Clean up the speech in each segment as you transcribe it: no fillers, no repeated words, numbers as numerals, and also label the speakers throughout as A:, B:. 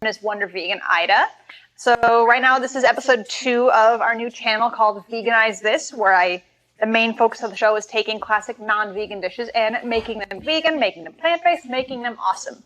A: is Wonder Vegan Ida. So right now this is episode 2 of our new channel called Veganize This, where the main focus of the show is taking classic non-vegan dishes and making them vegan, making them plant-based, making them awesome.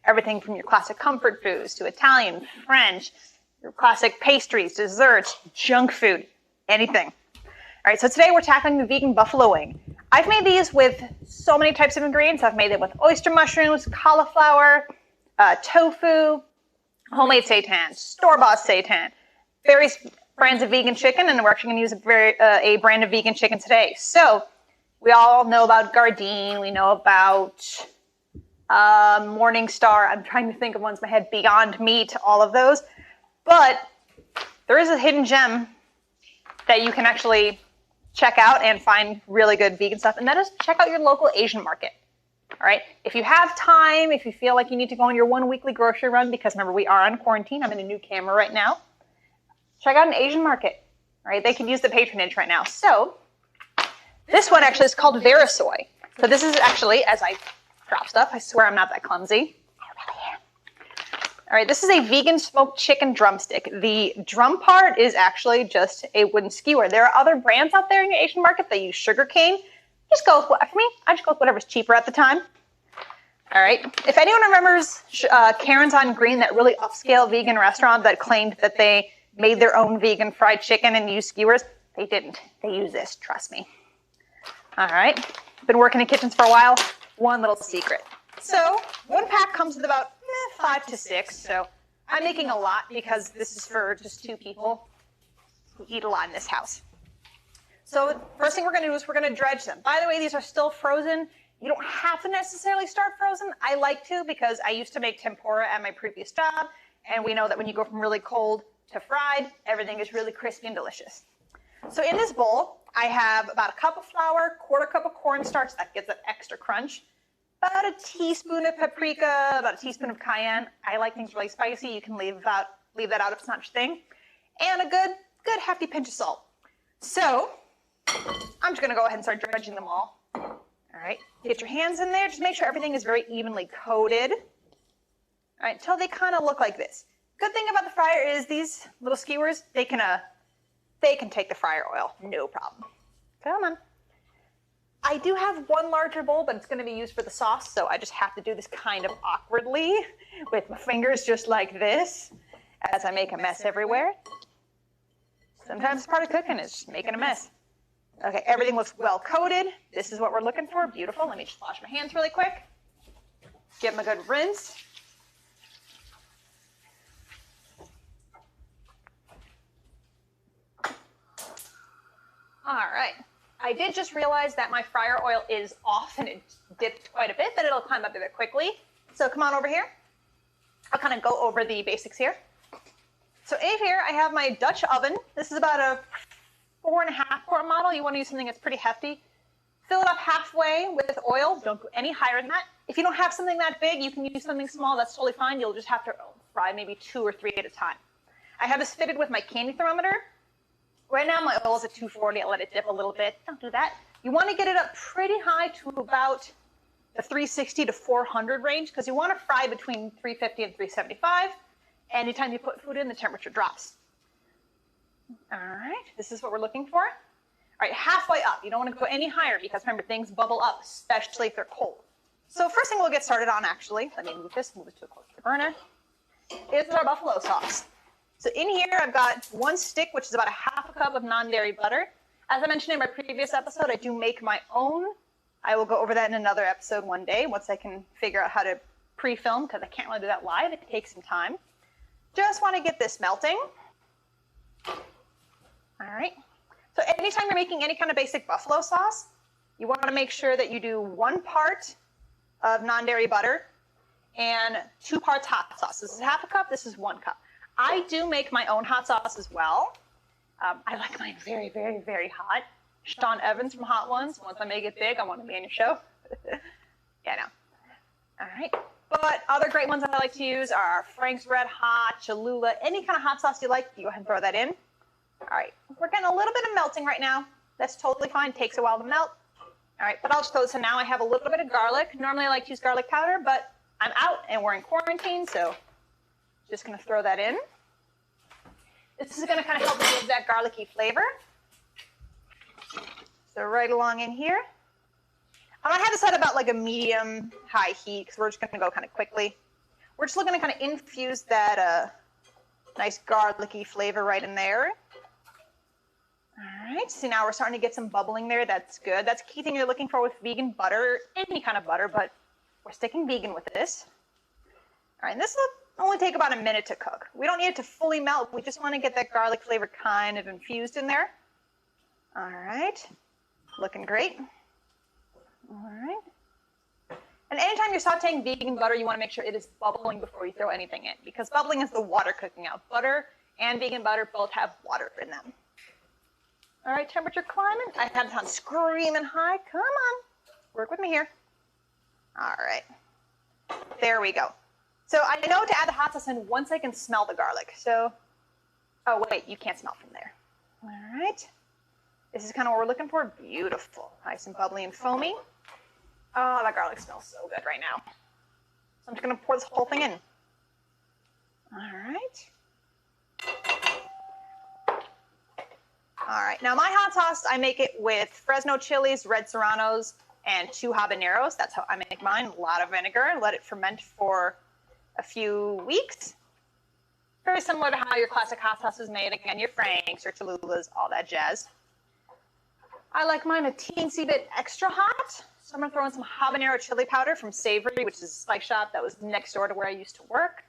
A: Everything from your classic comfort foods to Italian, French, your classic pastries, desserts, junk food, anything. All right, so today we're tackling the vegan buffalo wing. I've made these with so many types of ingredients. I've made them with oyster mushrooms, cauliflower, tofu, homemade seitan, store-bought seitan, various brands of vegan chicken, and we're actually going to use a brand of vegan chicken today. So we all know about Gardein. We know about Morningstar. I'm trying to think of ones in my head. Beyond Meat, all of those. But there is a hidden gem that you can actually check out and find really good vegan stuff, and that is check out your local Asian market. All right, if you have time, if you feel like you need to go on your one weekly grocery run, because remember we are on quarantine, I'm in a new camera right now, check out an Asian market. All right, they can use the patronage right now. So this one actually is called Verisoy. So this is actually, as I drop stuff, I swear I'm not that clumsy. All right, this is a vegan smoked chicken drumstick. The drum part is actually just a wooden skewer. There are other brands out there in your Asian market that use sugar cane. Just go with what, for me, I just go with whatever's cheaper at the time. All right, if anyone remembers Karen's on Green, that really upscale vegan restaurant that claimed that they made their own vegan fried chicken and used skewers, they didn't. They use this, trust me. All right, been working in kitchens for a while. One little secret. So one pack comes with about 5 to 6, so I'm making a lot because this is for just 2 people who eat a lot in this house. So first thing we're going to do is we're going to dredge them. By the way, these are still frozen. You don't have to necessarily start frozen. I like to because I used to make tempura at my previous job, and we know that when you go from really cold to fried, everything is really crispy and delicious. So in this bowl, I have about a cup of flour, 1/4 cup of cornstarch, that gives that extra crunch, about a teaspoon of paprika, about a teaspoon of cayenne. I like things really spicy. You can leave that out if it's not your thing. And a good hefty pinch of salt. So I'm just going to go ahead and start dredging them all. All right, get your hands in there. Just make sure everything is very evenly coated. All right, until they kind of look like this. Good thing about the fryer is these little skewers, they can take the fryer oil, no problem. Come on. I do have one larger bowl, but it's going to be used for the sauce, so I just have to do this kind of awkwardly with my fingers just like this as I make a mess everywhere. Sometimes part of cooking is just making a mess. Okay, everything looks well coated. This is what we're looking for. Beautiful. Let me just wash my hands really quick. Give them a good rinse. All right. I did just realize that my fryer oil is off and it dipped quite a bit, but it'll climb up a bit quickly. So come on over here. I'll kind of go over the basics here. So in here, I have my Dutch oven. This is about a 4.5 quart model. You want to use something that's pretty hefty. Fill it up halfway with oil. Don't go any higher than that. If you don't have something that big, you can use something small. That's totally fine. You'll just have to fry maybe 2 or 3 at a time. I have this fitted with my candy thermometer. Right now my oil is at 240. I'll let it dip a little bit. Don't do that. You want to get it up pretty high to about the 360 to 400 range because you want to fry between 350 and 375. Anytime you put food in, the temperature drops. All right, this is what we're looking for. All right, halfway up. You don't want to go any higher because remember, things bubble up, especially if they're cold. So first thing we'll get started on actually, let me move it to a close to the burner, is our buffalo sauce. So in here, I've got 1 stick, which is about a 1/2 cup of non-dairy butter. As I mentioned in my previous episode, I do make my own. I will go over that in another episode one day once I can figure out how to pre-film because I can't really do that live. It takes some time. Just want to get this melting. All right. So anytime you're making any kind of basic buffalo sauce, you want to make sure that you do 1 part of non-dairy butter and 2 parts hot sauce. This is 1/2 cup. This is 1 cup. I do make my own hot sauce as well. I like mine very, very, very hot. Sean Evans from Hot Ones. Once I make it big, I want to be on your show. Yeah, no. All right. But other great ones that I like to use are Frank's Red Hot, Cholula, any kind of hot sauce you like, you go ahead and throw that in. All right. We're getting a little bit of melting right now. That's totally fine. Takes a while to melt. All right. But I'll just throw this in now. I have a little bit of garlic. Normally I like to use garlic powder, but I'm out and we're in quarantine, so Just going to throw that in. This is going to kind of help give that garlicky flavor. So right along in here. I had to set about like a medium-high heat because we're just going to go kind of quickly. We're just looking to kind of infuse that nice garlicky flavor right in there. All right, so now we're starting to get some bubbling there. That's good. That's a key thing you're looking for with vegan butter, any kind of butter, but we're sticking vegan with this. All right, and this will only take about a minute to cook. We don't need it to fully melt. We just want to get that garlic flavor kind of infused in there. All right, looking great. All right. And anytime you're sauteing vegan butter, you want to make sure it is bubbling before you throw anything in, because bubbling is the water cooking out. Butter and vegan butter both have water in them. All right, temperature climbing. I have it on screaming high. Come on. Work with me here. All right. There we go. So I know to add the hot sauce in once I can smell the garlic. So, oh wait, you can't smell from there. All right. This is kind of what we're looking for. Beautiful. Nice and bubbly and foamy. Oh, that garlic smells so good right now. So I'm just going to pour this whole thing in. All right. All right. Now my hot sauce, I make it with Fresno chilies, red serranos, and 2 habaneros. That's how I make mine. A lot of vinegar. Let it ferment for a few weeks. Very similar to how your classic hot sauce is made. Again, your Franks, your Tallulahs, all that jazz. I like mine a teensy bit extra hot. So I'm going to throw in some habanero chili powder from Savory, which is a spice shop that was next door to where I used to work.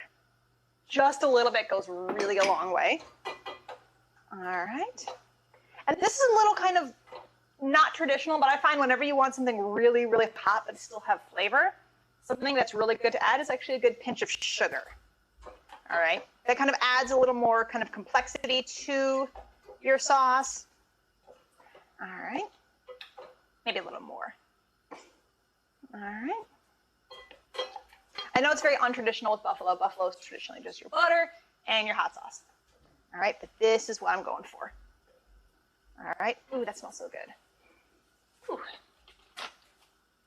A: Just a little bit goes really a long way. All right. And this is a little kind of not traditional, but I find whenever you want something really, really hot but still have flavor, something that's really good to add is actually a good pinch of sugar. All right. That kind of adds a little more kind of complexity to your sauce. All right. Maybe a little more. All right. I know it's very untraditional with buffalo. Buffalo is traditionally just your butter and your hot sauce. All right, but this is what I'm going for. All right. Ooh, that smells so good. Whew.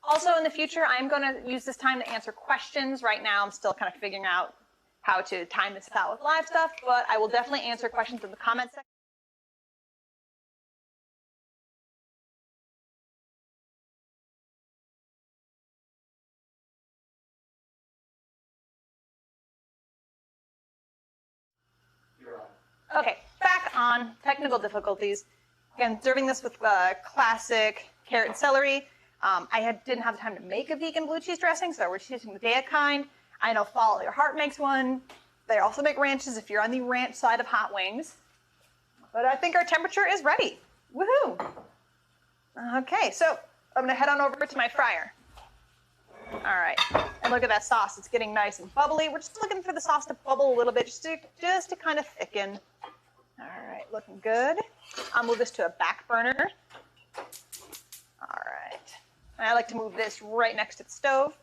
A: Also in the future, I'm going to use this time to answer questions. Right now, I'm still kind of figuring out how to time this out with live stuff, but I will definitely answer questions in the comment section. Okay, back on technical difficulties. Again, serving this with classic carrot and celery. Didn't have the time to make a vegan blue cheese dressing, so we're choosing the Daiya kind. I know Follow Your Heart makes one. They also make ranches if you're on the ranch side of hot wings. But I think our temperature is ready. Woohoo! Okay, so I'm going to head on over to my fryer. All right, and look at that sauce. It's getting nice and bubbly. We're just looking for the sauce to bubble a little bit, just to kind of thicken. All right, looking good. I'll move this to a back burner. All right, and I like to move this right next to the stove.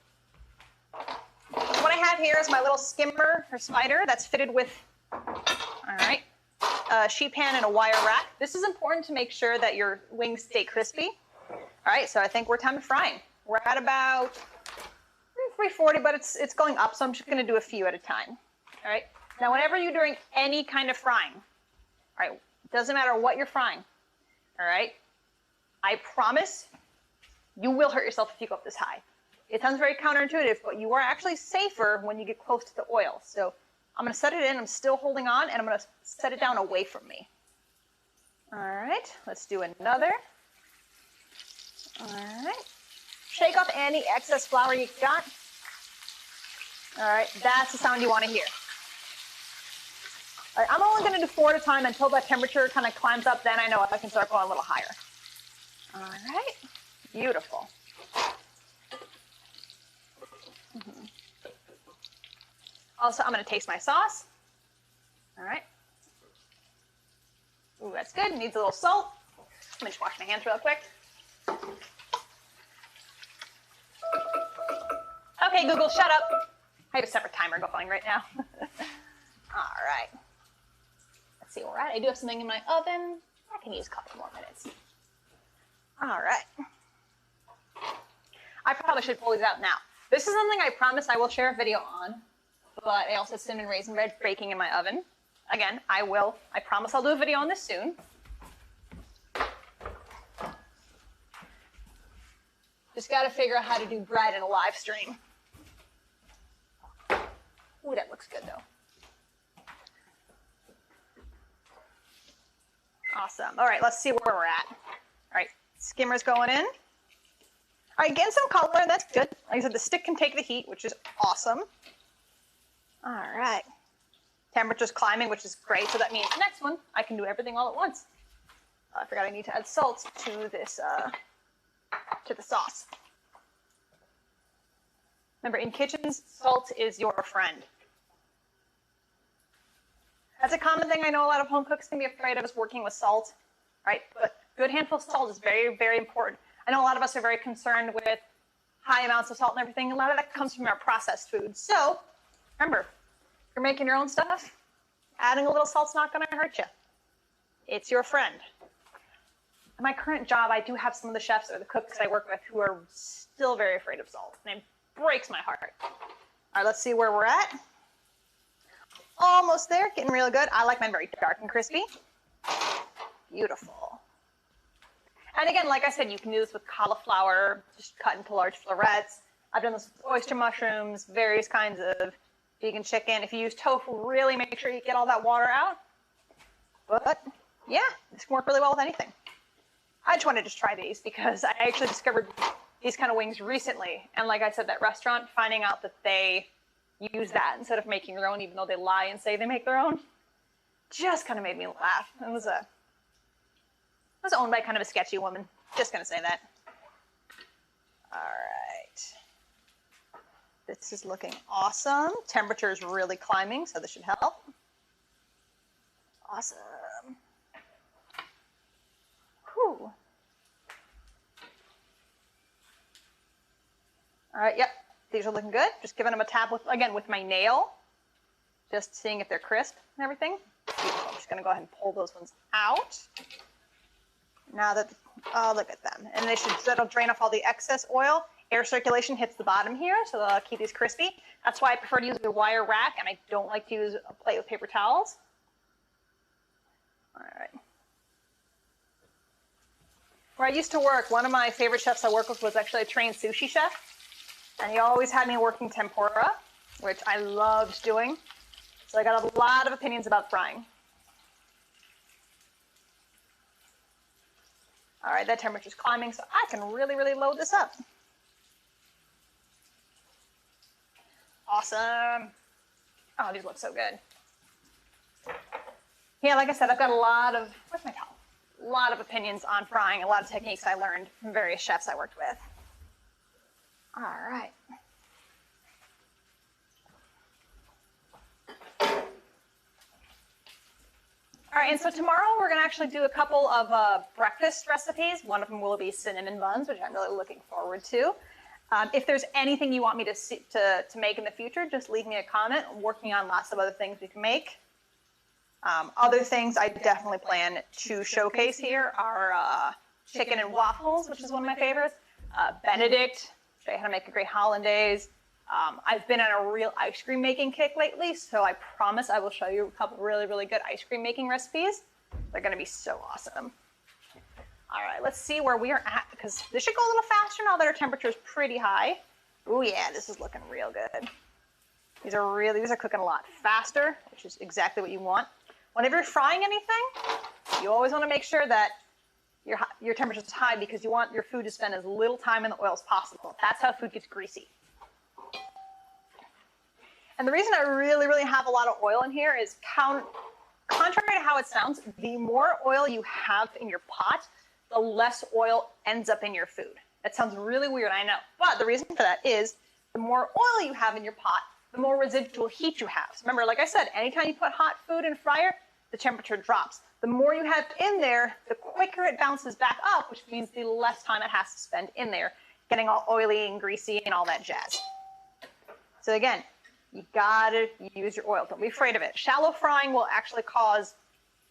A: What I have here is my little skimmer or spider that's fitted with, all right, a sheet pan and a wire rack. This is important to make sure that your wings stay crispy. All right, so I think we're time to frying. We're at about 340, but it's going up, so I'm just going to do a few at a time. All right. Now, whenever you're doing any kind of frying, all right, doesn't matter what you're frying. All right. I promise you will hurt yourself if you go up this high. It sounds very counterintuitive, but you are actually safer when you get close to the oil. So I'm going to set it in. I'm still holding on, and I'm going to set it down away from me. All right. Let's do another. All right. Shake off any excess flour you got. All right, that's the sound you want to hear. All right, I'm only going to do 4 at a time until that temperature kind of climbs up. Then I know I can start going a little higher. All right, beautiful. Also, I'm going to taste my sauce. All right. Ooh, that's good. Needs a little salt. Let me just wash my hands real quick. Okay, Google, shut up. I have a separate timer going right now. All right. Let's see where we're at. I do have something in my oven. I can use a couple more minutes. All right. I probably should pull these out now. This is something I promise I will share a video on but I also have cinnamon raisin bread baking in my oven. Again, I promise I'll do a video on this soon. Just got to figure out how to do bread in a live stream. Ooh, that looks good though. Awesome. All right, let's see where we're at. All right, skimmer's going in. All right, getting some color, that's good. Like I said, the stick can take the heat, which is awesome. All right. Temperature's climbing, which is great, so that means the next one, I can do everything all at once. I forgot I need to add salt to this, to the sauce. Remember, in kitchens, salt is your friend. That's a common thing I know a lot of home cooks can be afraid of, is working with salt, right? But good handful of salt is very, very important. I know a lot of us are very concerned with high amounts of salt and everything. A lot of that comes from our processed foods. So remember, if you're making your own stuff, adding a little salt's not going to hurt you. It's your friend. In my current job, I do have some of the chefs or the cooks I work with who are still very afraid of salt, and it breaks my heart. All right, let's see where we're at. Almost there, getting real good. I like mine very dark and crispy. Beautiful. And again, like I said, you can do this with cauliflower, just cut into large florets. I've done this with oyster mushrooms, various kinds of vegan chicken. If you use tofu, really make sure you get all that water out. But yeah, this can work really well with anything. I just wanted to try these because I actually discovered these kind of wings recently. And like I said, that restaurant, finding out that they use that instead of making their own, even though they lie and say they make their own, just kind of made me laugh. It was owned by kind of a sketchy woman. Just gonna say that. All right. This is looking awesome. Temperature is really climbing, so this should help. Awesome. Whew. All right, yep, these are looking good. Just giving them a tap with, again, with my nail, just seeing if they're crisp and everything. Beautiful. I'm just gonna go ahead and pull those ones out. Now that, oh, look at them. And that'll drain off all the excess oil. Air circulation hits the bottom here, so that'll keep these crispy. That's why I prefer to use a wire rack, and I don't like to use a plate with paper towels. All right. Where I used to work, one of my favorite chefs I worked with was actually a trained sushi chef, and he always had me working tempura, which I loved doing. So I got a lot of opinions about frying. All right, that temperature's climbing, so I can really, really load this up. Awesome. Oh, these look so good. Yeah, like I said, I've got a lot of, where's my towel? A lot of opinions on frying, a lot of techniques I learned from various chefs I worked with. All right. All right, and so tomorrow we're going to actually do a couple of breakfast recipes. One of them will be cinnamon buns, which I'm really looking forward to. If there's anything you want me to make in the future, just leave me a comment. I'm working on lots of other things we can make. Other things I definitely plan to showcase here are chicken and waffles, which is one of my favorites. Benedict, show you how to make a great hollandaise. I've been on a real ice cream making kick lately, so I promise I will show you a couple really, really good ice cream making recipes. They're going to be so awesome. All right, let's see where we are at, because this should go a little faster now that our temperature is pretty high. Oh yeah, this is looking real good. These are cooking a lot faster, which is exactly what you want. Whenever you're frying anything, you always want to make sure that your temperature is high, because you want your food to spend as little time in the oil as possible. That's how food gets greasy. And the reason I really, really have a lot of oil in here is contrary to how it sounds, the more oil you have in your pot, the less oil ends up in your food. That sounds really weird, I know. But the reason for that is the more oil you have in your pot, the more residual heat you have. So remember, like I said, anytime you put hot food in a fryer, the temperature drops. The more you have in there, the quicker it bounces back up, which means the less time it has to spend in there, getting all oily and greasy and all that jazz. So again, you gotta use your oil. Don't be afraid of it. Shallow frying will actually cause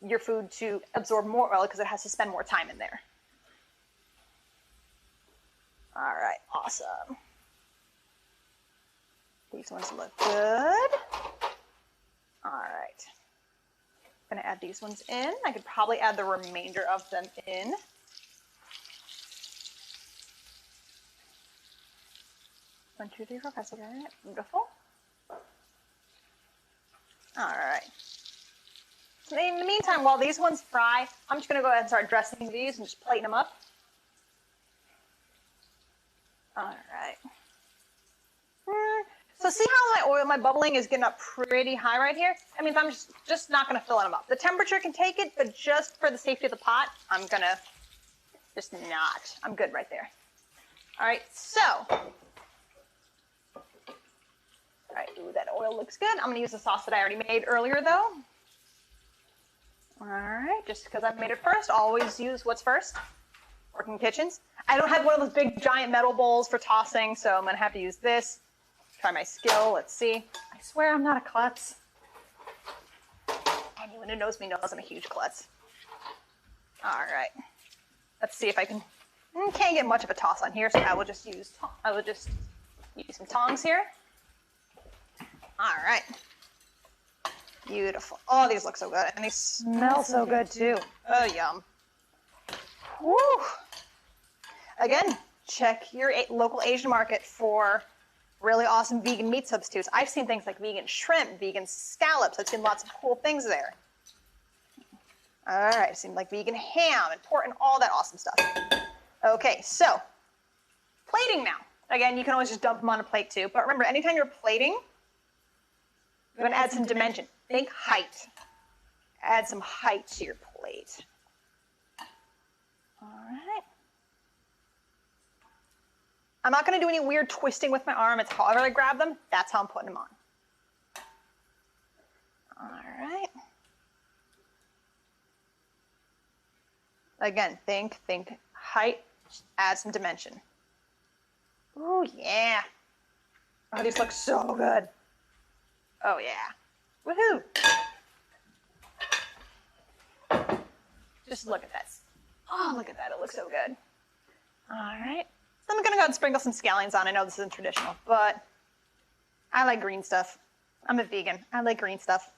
A: your food to absorb more oil because it has to spend more time in there. All right, awesome. These ones look good. All right. I'm gonna add these ones in. I could probably add the remainder of them in. One, two, three, four, five, six, seven, eight. Beautiful. All right. So in the meantime, while these ones fry, I'm just gonna go ahead and start dressing these and just plating them up. All right. So see how my bubbling is getting up pretty high right here? That means I'm just not gonna fill them up. The temperature can take it, but just for the safety of the pot, I'm gonna just not. I'm good right there. All right, so. All right, ooh, that oil looks good. I'm gonna use the sauce that I already made earlier though. All right, just because I've made it first, always use what's first. Working kitchens. I don't have one of those big giant metal bowls for tossing, so I'm gonna have to use this. Try my skill, let's see. I swear I'm not a klutz. Anyone who knows me knows I'm a huge klutz. All right, let's see if I can, can't get much of a toss on here, so I will just use some tongs here. All right, beautiful. Oh, these look so good, and they smell so good too. Oh, yum. Woo. Again, check your local Asian market for really awesome vegan meat substitutes. I've seen things like vegan shrimp, vegan scallops. I've seen lots of cool things there. All right, I've seen like vegan ham and pork and all that awesome stuff. Okay, so plating now. Again, you can always just dump them on a plate too, but remember, anytime you're plating, you're gonna add some dimension. Think height. Add some height to your plate. All right. I'm not gonna do any weird twisting with my arm. It's however I grab them, that's how I'm putting them on. All right. Again, think height, add some dimension. Oh yeah. Oh, these look so good. Oh yeah. Woohoo. Just look at this. Oh, look at that, it looks so good. All right. So I'm gonna go ahead and sprinkle some scallions on. I know this isn't traditional, but I like green stuff. I'm a vegan, I like green stuff.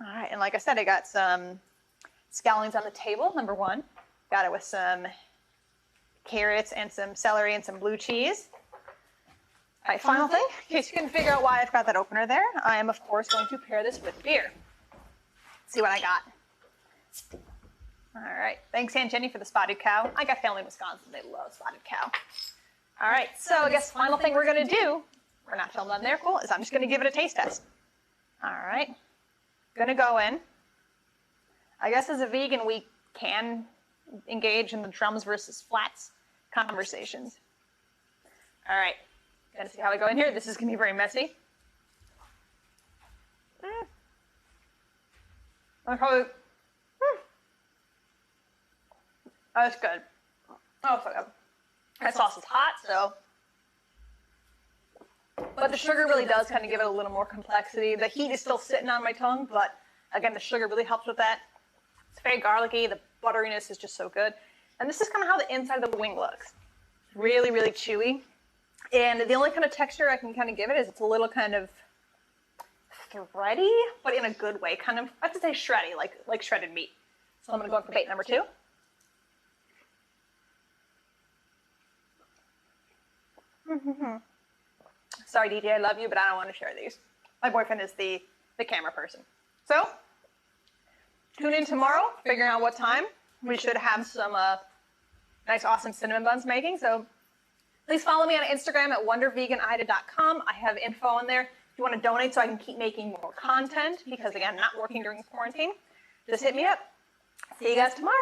A: All right, and like I said, I got some scallions on the table, number one. Got it with some carrots and some celery and some blue cheese. All right, final thing, in case you can figure out why I've got that opener there, I am of course going to pair this with beer. Let's see what I got. All right, thanks Aunt Jenny for the spotted cow. I got family in Wisconsin, they love spotted cow. All right, so I guess final thing we're gonna do, we're not filmed on there, cool, is I'm just gonna give it a taste test. All right, gonna go in. I guess as a vegan, we can engage in the drums versus flats conversations. All right, gotta see how I go in here. This is gonna be very messy. I probably, oh, that's good. Oh, so good. That sauce is hot, so. But the sugar really does kind of give it a little more complexity. The heat is still sitting on my tongue, but again, the sugar really helps with that. It's very garlicky. The butteriness is just so good. And this is kind of how the inside of the wing looks. Really, really chewy. And the only kind of texture I can kind of give it is it's a little kind of thready, but in a good way. Kind of, I have to say shreddy, like shredded meat. So I'm going to go in for bait number two. Sorry, DJ, I love you, but I don't want to share these. My boyfriend is the camera person. So, tune in tomorrow, figuring out what time. We should have some nice, awesome cinnamon buns making. So, please follow me on Instagram at wonderveganida.com. I have info in there if you want to donate so I can keep making more content, because again, I'm not working during quarantine. Just hit me up. See you guys tomorrow.